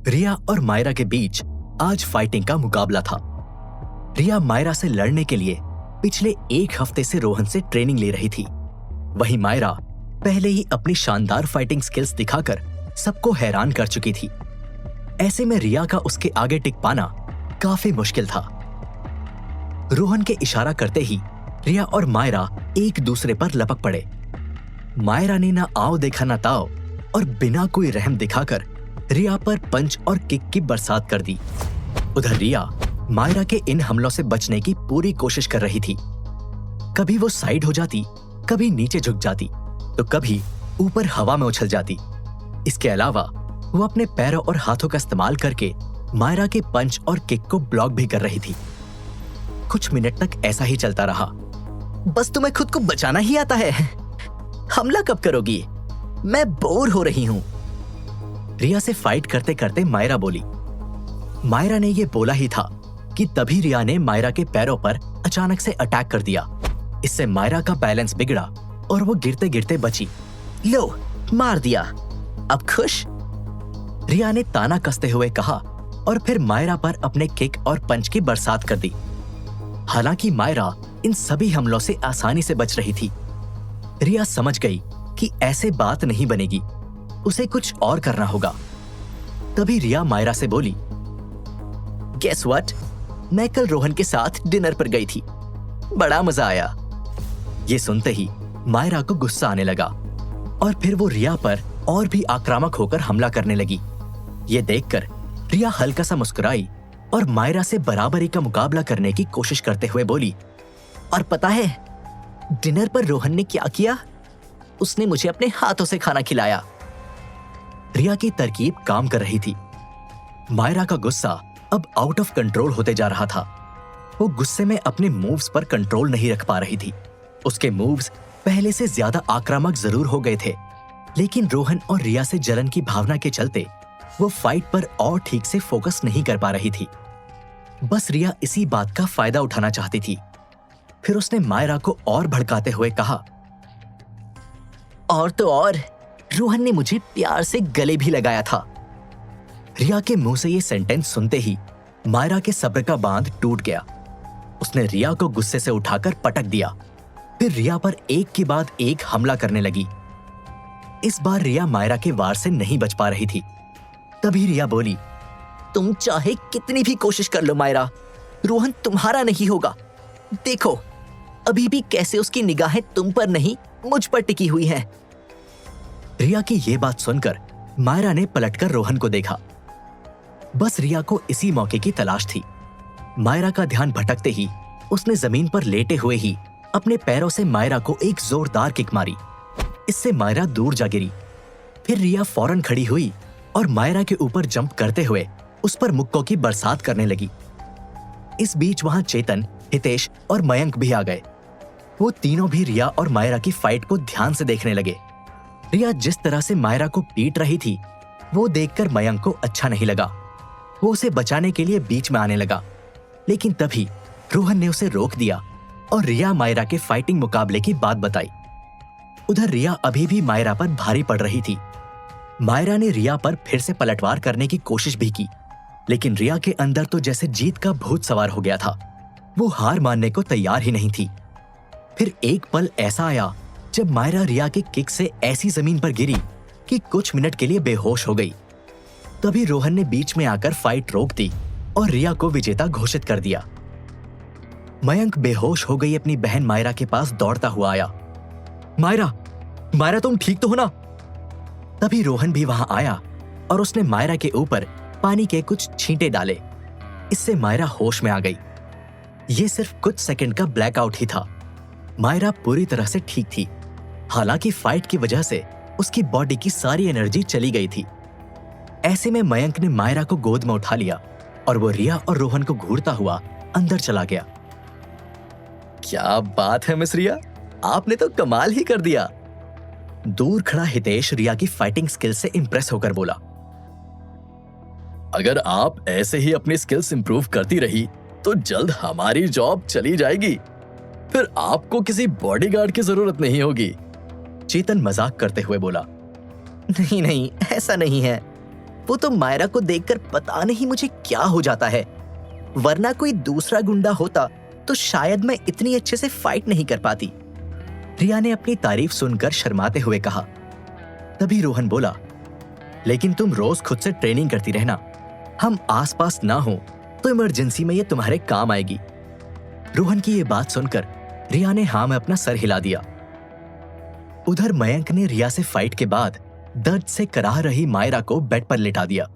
रिया और मायरा के बीच आज फाइटिंग का मुकाबला था। रिया मायरा से लड़ने के लिए पिछले 1 हफ्ते से रोहन से ट्रेनिंग ले रही थी। वहीं मायरा पहले ही अपनी शानदार फाइटिंग स्किल्स दिखाकर सबको हैरान कर चुकी थी। ऐसे में रिया का उसके आगे टिक पाना काफी मुश्किल था। रोहन के इशारा करते ही रिया और मायरा एक दूसरे पर लपक पड़े। मायरा ने ना आओ देखा ना ताओ और बिना कोई रहम दिखाकर रिया पर पंच और किक की बरसात कर दी। उधर रिया मायरा के इन हमलों से बचने की पूरी कोशिश कर रही थी। कभी वो साइड हो जाती, कभी नीचे झुक जाती, तो कभी ऊपर हवा में उछल जाती। इसके अलावा वो अपने पैरों और हाथों का इस्तेमाल करके मायरा के पंच और किक को ब्लॉक भी कर रही थी। कुछ मिनट तक ऐसा ही चलता रहा। बस तुम्हें खुद को बचाना ही आता है, हमला कब करोगी? मैं बोर हो रही हूं। रिया से फाइट करते करते मायरा बोली। मायरा ने यह बोला ही था कि तभी रिया ने मायरा के पैरों पर अचानक से अटैक कर दिया। इससे मायरा का बैलेंस बिगड़ा और वो गिरते गिरते बची। लो, मार दिया, अब खुश? रिया ने ताना कसते हुए कहा और फिर मायरा पर अपने किक और पंच की बरसात कर दी। हालांकि मायरा इन सभी हमलों से आसानी से बच रही थी। रिया समझ गई कि ऐसे बात नहीं बनेगी, उसे कुछ और करना होगा। तभी रिया मायरा से बोली, गेस व्हाट, मैं कल रोहन के साथ डिनर पर गई थी, बड़ा मजा आया। ये सुनते ही मायरा को गुस्सा आने लगा और फिर वो रिया पर और भी आक्रामक होकर हमला करने लगी। ये देखकर रिया हल्का सा मुस्कुराई और मायरा से बराबरी का मुकाबला करने की कोशिश करते हुए बोली, और पता है डिनर पर रोहन ने क्या किया? उसने मुझे अपने हाथों से खाना खिलाया। रिया की तरकीब काम कर रही थी। मायरा का गुस्सा अब आउट ऑफ कंट्रोल होते जा रहा था। वो गुस्से में अपने मूव्स पर कंट्रोल नहीं रख पा रही थी। उसके मूव्स पहले से ज्यादा आक्रामक जरूर हो गए थे, लेकिन रोहन और रिया से जलन की भावना के चलते वो फाइट पर और ठीक से फोकस नहीं कर पा रही थी। बस रिया इसी बात का फायदा उठाना चाहती थी। फिर उसने मायरा को और भड़काते हुए कहा, और तो और रोहन ने मुझे प्यार से गले भी लगाया था। रिया के मुंह से ये सेंटेंस सुनते ही मायरा के सब्र का बांध टूट गया। उसने रिया को गुस्से से उठाकर पटक दिया। फिर रिया पर एक के बाद एक हमला करने लगी। इस बार रिया मायरा के वार से नहीं बच पा रही थी। तभी रिया बोली, तुम चाहे कितनी भी कोशिश कर लो मायरा, रोहन तुम्हारा नहीं होगा। देखो अभी भी कैसे उसकी निगाहें तुम पर नहीं मुझ पर टिकी हुई हैं। रिया की ये बात सुनकर मायरा ने पलटकर रोहन को देखा। बस रिया को इसी मौके की तलाश थी। मायरा का ध्यान भटकते ही उसने जमीन पर लेटे हुए ही अपने पैरों से मायरा को एक जोरदार किक मारी। इससे मायरा दूर जा गिरी। फिर रिया फौरन खड़ी हुई और मायरा के ऊपर जंप करते हुए उस पर मुक्कों की बरसात करने लगी। इस बीच वहां चेतन, हितेश और मयंक भी आ गए। वो तीनों भी रिया और मायरा की फाइट को ध्यान से देखने लगे। रिया जिस तरह से मायरा को पीट रही थी, वो देखकर मयंक को अच्छा नहीं लगा। वो उसे बचाने के लिए बीच में आने लगा, लेकिन तभी रोहन ने उसे रोक दिया और रिया मायरा के फाइटिंग मुकाबले की बात बताई। उधर रिया अभी भी मायरा पर भारी पड़ रही थी। मायरा ने रिया पर फिर से पलटवार करने की कोशिश भी की, लेकिन रिया के अंदर तो जैसे जीत का भूत सवार हो गया था। वो हार मानने को तैयार ही नहीं थी। फिर एक पल ऐसा आया जब मायरा रिया के किक से ऐसी जमीन पर गिरी कि कुछ मिनट के लिए बेहोश हो गई। तभी रोहन ने बीच में आकर फाइट रोक दी और रिया को विजेता घोषित कर दिया। मयंक बेहोश हो गई अपनी बहन मायरा के पास दौड़ता हुआ आया। मायरा, मायरा तुम ठीक तो हो ना? तभी रोहन भी वहां आया और उसने मायरा के ऊपर पानी के कुछ छींटे डाले। इससे मायरा होश में आ गई। ये सिर्फ कुछ सेकंड का ब्लैकआउट ही था। मायरा पूरी तरह से ठीक थी। हालांकि फाइट की वजह से उसकी बॉडी की सारी एनर्जी चली गई थी। ऐसे में मयंक ने मायरा को गोद में उठा लिया और वो रिया और रोहन को घूरता हुआ अंदर चला गया। क्या बात है मिस रिया, आपने तो कमाल ही कर दिया। दूर खड़ा हितेश रिया की फाइटिंग स्किल से इंप्रेस होकर बोला, अगर आप ऐसे ही अपनी स्किल्स इंप्रूव करती रही तो जल्द हमारी जॉब चली जाएगी। फिर आपको किसी बॉडीगार्ड की जरूरत नहीं होगी। चेतन मजाक करते हुए बोला। नहीं नहीं, ऐसा नहीं है। वो तो मायरा को देखकर पता नहीं मुझे क्या हो जाता है, वरना कोई दूसरा गुंडा होता तो शायद मैं इतनी अच्छे से फाइट नहीं कर पाती। रिया ने अपनी तारीफ सुनकर शर्माते हुए कहा। तभी रोहन बोला, लेकिन तुम रोज खुद से ट्रेनिंग करती रहना, हम आसपास ना हो तो इमरजेंसी में ये तुम्हारे काम आएगी। रोहन की ये बात सुनकर रिया ने हाँ में अपना सर हिला दिया। उधर मयंक ने रिया से फाइट के बाद दर्द से कराह रही मायरा को बेड पर लिटा दिया।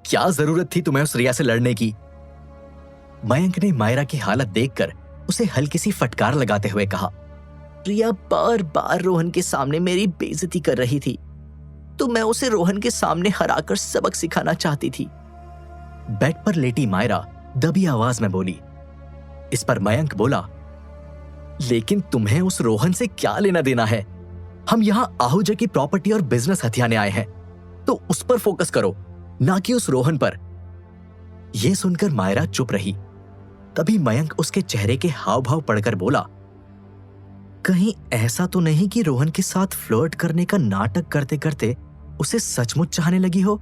क्या जरूरत थी तुम्हें उस रिया से लड़ने की? मयंक ने मायरा की हालत देखकर उसे हल्की सी फटकार लगाते हुए कहा। रिया बार बार रोहन के सामने मेरी बेइज्जती कर रही थी, तो मैं उसे रोहन के सामने हराकर सबक सिखाना चाहती थी। बेड पर लेटी मायरा दबी आवाज में बोली। इस पर मयंक बोला, लेकिन तुम्हें उस रोहन से क्या लेना देना है? हम यहां आहूजा की प्रॉपर्टी और बिजनेस हथियाने आए हैं, तो उस पर फोकस करो, ना कि उस रोहन पर। यह सुनकर मायरा चुप रही। तभी मयंक उसके चेहरे के हाव भाव पढ़कर बोला, कहीं ऐसा तो नहीं कि रोहन के साथ फ्लर्ट करने का नाटक करते करते उसे सचमुच चाहने लगी हो?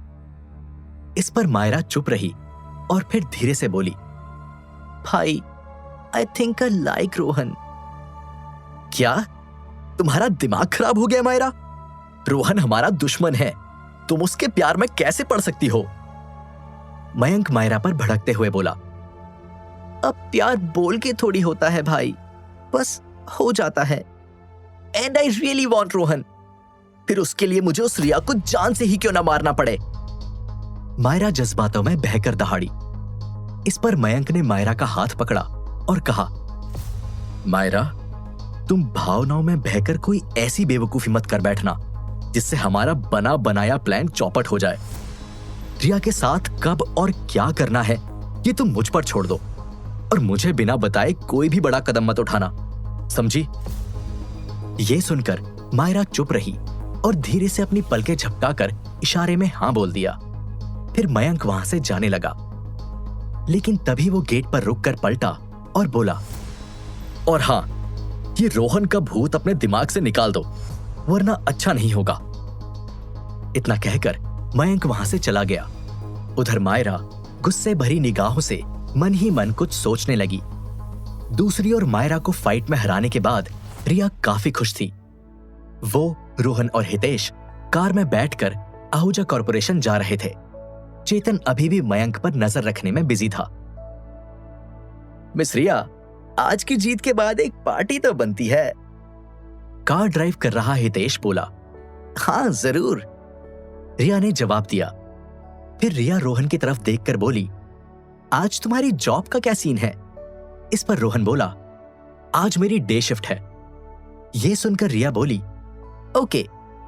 इस पर मायरा चुप रही और फिर धीरे से बोली, भाई, I think I like Rohan. क्या तुम्हारा दिमाग खराब हो गया मायरा? रोहन हमारा दुश्मन है, तुम उसके प्यार में कैसे पड़ सकती हो? मयंक मायरा पर भड़कते हुए बोला, अब प्यार बोल के थोड़ी होता है भाई, बस हो जाता है। And I really want Rohan, फिर उसके लिए मुझे उस रिया को जान से ही क्यों ना मारना पड़े। मायरा जज्बातों में बहकर दहाड़ी। इस पर मयंक ने मायरा का हाथ पकड़ा और कहा, मायरा, तुम भावनाओं में बहकर कोई ऐसी बेवकूफी मत कर बैठना जिससे हमारा बना बनाया प्लान चौपट हो जाए। रिया के साथ कब और क्या करना है ये तुम मुझ पर छोड़ दो, और मुझे बिना बताए कोई भी बड़ा कदम मत उठाना, समझी? ये सुनकर मायरा चुप रही और धीरे से अपनी पलकें झपकाकर इशारे में हां बोल दिया। फिर मयंक वहां से जाने लगा, लेकिन तभी वो गेट पर रुककर पलटा और बोला, और हां, ये रोहन का भूत अपने दिमाग से निकाल दो, वरना अच्छा नहीं होगा। इतना कहकर मयंक वहां से चला गया। उधर मायरा गुस्से भरी निगाहों से मन ही मन कुछ सोचने लगी। दूसरी ओर मायरा को फाइट में हराने के बाद रिया काफी खुश थी। वो, रोहन और हितेश कार में बैठकर आहूजा कॉरपोरेशन जा रहे थे। चेतन अभी भी मयंक पर नजर रखने में बिजी था। मिस रिया, आज की जीत के बाद एक पार्टी तो बनती है। कार ड्राइव कर रहा हितेश बोला। हाँ जरूर, रिया ने जवाब दिया। फिर रिया रोहन की तरफ देखकर बोली, आज तुम्हारी जॉब का क्या सीन है? इस पर रोहन बोला, आज मेरी डे शिफ्ट है। यह सुनकर रिया बोली, ओके,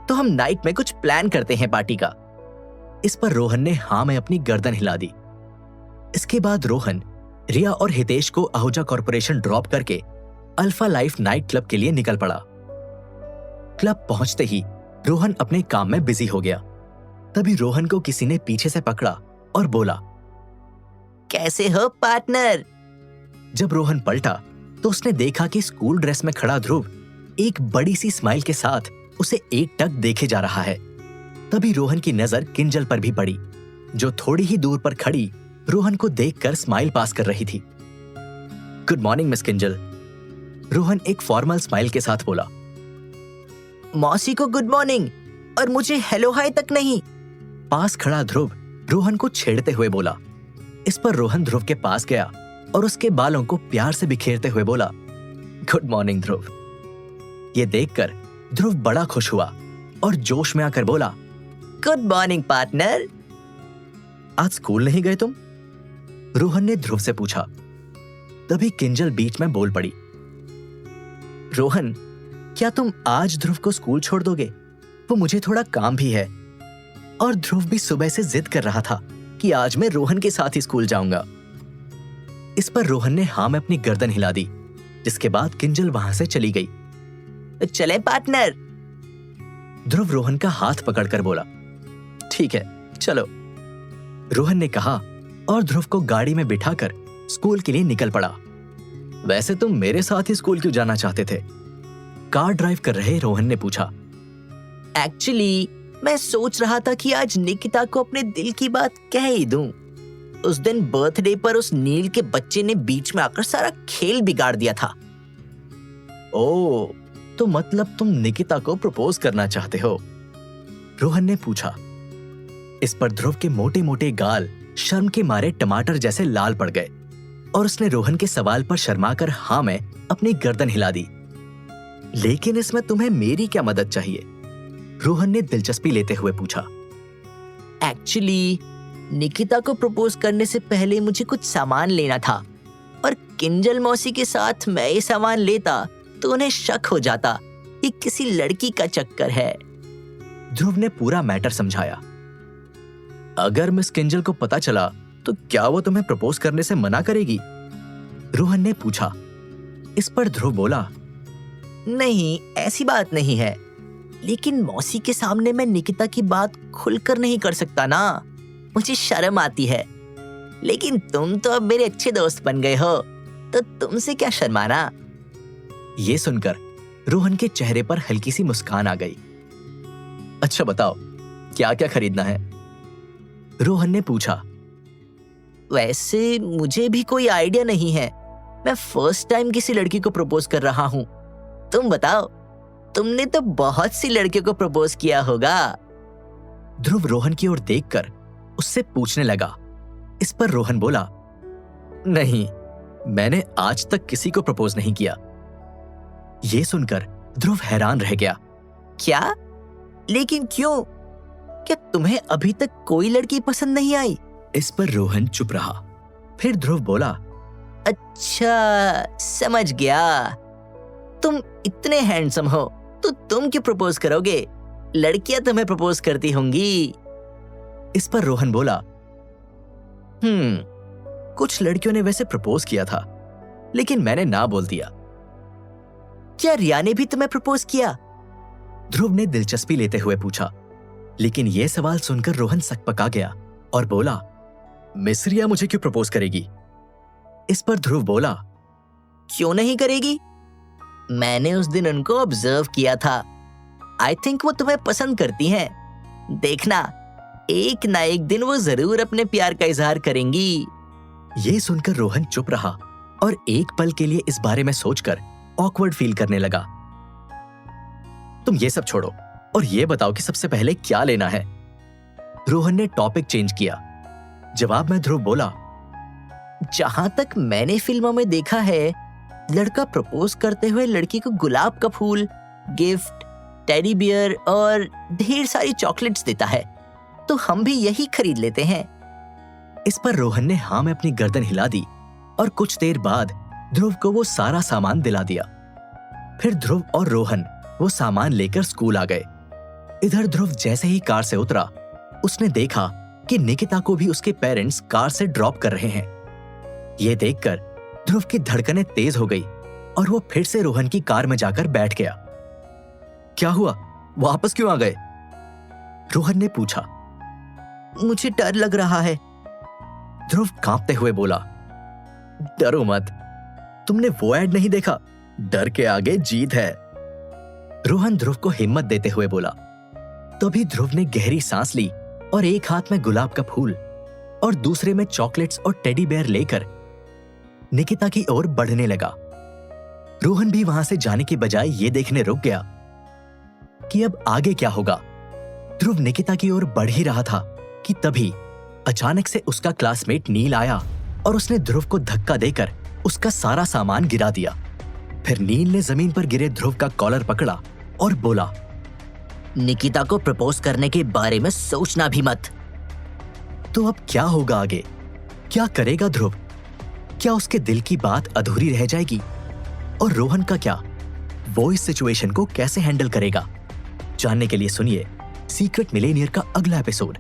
तो हम नाइट में कुछ प्लान करते हैं पार्टी का। इस पर रोहन ने हाँ में अपनी गर्दन हिला दी। इसके बाद रोहन रिया और हितेश को आहूजा कॉरपोरेशन ड्रॉप करके अल्फा लाइफ नाइट क्लब के लिए निकल पड़ा। क्लब पहुंचते ही रोहन अपने काम में बिजी हो गया। तभी रोहन को किसी ने पीछे से पकड़ा और बोला, कैसे हो पार्टनर? जब रोहन पलटा तो उसने देखा कि स्कूल ड्रेस में खड़ा ध्रुव एक बड़ी सी स्माइल के साथ उसे एकटक देखे जा रहा है। तभी रोहन की नजर किंजल पर भी पड़ी, जो थोड़ी ही दूर पर खड़ी रोहन को देखकर स्माइल पास कर रही थी। Good morning miss Kinjal, Rohan एक फॉर्मल स्माइल के साथ बोला। मौसी को गुड मॉर्निंग और मुझे हेलो हाय तक नहीं। पास खड़ा ध्रुव रोहन को छेड़ते हुए बोला। इस पर रोहन ध्रुव के पास गया और उसके बालों को प्यार से बिखेरते हुए बोला, गुड मॉर्निंग ध्रुव। ये देखकर ध्रुव बड़ा खुश हुआ और जोश में आकर बोला, गुड मॉर्निंग पार्टनर। आज स्कूल नहीं गए तुम? रोहन ने ध्रुव से पूछा। तभी किंजल बीच में बोल पड़ी, रोहन, क्या तुम आज ध्रुव को स्कूल छोड़ दोगे? वो मुझे थोड़ा काम भी है। और ध्रुव भी सुबह से जिद कर रहा था कि आज मैं रोहन के साथ ही स्कूल जाऊंगा। इस पर रोहन ने हाँ में अपनी गर्दन हिला दी, जिसके बाद किंजल वहां से चली गई। चले पार्टनर, ध्रुव रोहन का हाथ पकड़कर बोला। ठीक है, चलो, रोहन ने कहा और ध्रुव को गाड़ी में बिठाकर स्कूल के लिए निकल पड़ा। वैसे तुम मेरे साथ ही स्कूल क्यों जाना चाहते थे? कार ड्राइव कर रहे रोहन ने पूछा। एक्चुअली मैं सोच रहा था कि आज निकिता को अपने दिल की बात कह ही दूं। उस दिन बर्थडे पर उस नील के बच्चे ने बीच में आकर सारा खेल बिगाड़ दिया था। ओह, तो मतलब तुम निकिता को प्रपोज करना चाहते हो? रोहन ने पूछा। इस पर ध्रुव के मोटे मोटे गाल शर्म के मारे टमाटर जैसे लाल पड़ गए और उसने रोहन के सवाल पर शर्माकर हाँ में अपनी गर्दन हिला दी। लेकिन इसमें तुम्हें मेरी क्या मदद चाहिए? रोहन ने दिलचस्पी लेते हुए पूछा। एक्चुअली निकिता को प्रपोज करने से पहले मुझे कुछ सामान लेना था और किंजल मौसी के साथ मैं ये सामान लेता तो उन्हें शक हो जाता कि किसी लड़की का चक्कर है। ध्रुव ने पूरा मैटर समझाया। अगर मिस किंजल को पता चला तो क्या वो तुम्हें प्रपोज करने से मना करेगी? रोहन ने पूछा। इस पर ध्रुव बोला, नहीं, ऐसी बात नहीं है, लेकिन मौसी के सामने मैं निकिता की बात खुलकर नहीं कर सकता ना, मुझे शर्म आती है। लेकिन तुम तो अब मेरे अच्छे दोस्त बन गए हो, तो तुमसे क्या शर्माना। ये सुनकर रोहन के चेहरे पर हल्की सी मुस्कान आ गई। अच्छा बताओ, क्या क्या खरीदना है? रोहन ने पूछा। वैसे मुझे भी कोई आइडिया नहीं है, मैं फर्स्ट टाइम किसी लड़की को प्रपोज कर रहा हूँ। तुम बताओ, तुमने तो बहुत सी लड़कियों को प्रपोज किया होगा। ध्रुव रोहन की ओर देखकर उससे पूछने लगा। इस पर रोहन बोला, नहीं, मैंने आज तक किसी को प्रपोज नहीं किया। ये सुनकर ध्रुव हैरान रह गया। क्या? लेकिन क्यों? क्या तुम्हें अभी तक कोई लड़की पसंद नहीं आई? इस पर रोहन चुप रहा। फिर ध्रुव बोला, अच्छा, समझ गया। तुम इतने हैंडसम हो तो तुम क्यों प्रपोज करोगे? लड़कियां तुम्हें प्रपोज करती होंगी। इस पर रोहन बोला, कुछ लड़कियों ने वैसे प्रपोज किया था, लेकिन मैंने ना बोल दिया। क्या रिया ने भी तुम्हें प्रपोज किया? ध्रुव ने दिलचस्पी लेते हुए पूछा। लेकिन यह सवाल सुनकर रोहन सकपका गया और बोला, मिस रिया मुझे क्यों प्रपोज करेगी? इस पर ध्रुव बोला, क्यों नहीं करेगी? मैंने उस दिन उनको ऑब्जर्व किया था। आई थिंक वो तुम्हें पसंद करती हैं। देखना, एक ना एक दिन वो जरूर अपने प्यार का इजहार करेंगी। ये सुनकर रोहन चुप रहा और एक पल के लिए इस बारे में सोचकर ऑकवर्ड फील करने लगा। तुम ये सब छोड़ो और ये बताओ कि सबसे पहले क्या लेना है? रोहन ने टॉपिक चेंज किया। जवाब में ध्रुव बोला, जहां तक मैंने फिल्मों में देखा है, लड़का प्रपोज करते हुए लड़की को गुलाब का फूल, गिफ्ट, टेडी बियर और ढेर सारी चॉकलेट्स देता है, तो हम भी यही खरीद लेते हैं। इस पर रोहन ने हाँ में अपनी गर्दन हिला दी और कुछ देर बाद ध्रुव को वो सारा सामान दिला दिया। फिर ध्रुव और रोहन वो सामान लेकर स्कूल आ गए। इधर ध्रुव जैसे ही कार से उतरा, उसने देखा कि निकिता को भी उसके पेरेंट्स कार से ड्रॉप कर रहे हैं। ये देखकर ध्रुव की धड़कनें तेज हो गई और वो फिर से रोहन की कार में जाकर बैठ गया। क्या हुआ, वापस क्यों आ गए? रोहन ने पूछा। मुझे डर लग रहा है, ध्रुव कांपते हुए बोला। डरो मत, तुमने वो ऐड नहीं देखा, डर के आगे जीत है। रोहन ध्रुव को हिम्मत देते हुए बोला। तभी ध्रुव ने गहरी सांस ली और एक हाथ में गुलाब का फूल और दूसरे में चॉकलेट्स और टेडी बेयर लेकर निकिता की ओर बढ़ने लगा। रोहन भी वहां से जाने के बजाय ये देखने रुक गया कि अब आगे क्या होगा। ध्रुव निकिता की ओर बढ़ ही रहा था कि तभी अचानक से उसका क्लासमेट नील आया और उसने ध्रुव को धक्का देकर उसका सारा सामान गिरा दिया। फिर नील ने जमीन पर गिरे ध्रुव का कॉलर पकड़ा और बोला, निकिता को प्रपोज करने के बारे में सोचना भी मत। तो अब क्या होगा आगे? क्या करेगा ध्रुव? क्या उसके दिल की बात अधूरी रह जाएगी? और रोहन का क्या? वो इस सिचुएशन को कैसे हैंडल करेगा? जानने के लिए सुनिए सीक्रेट मिलेनियर का अगला एपिसोड।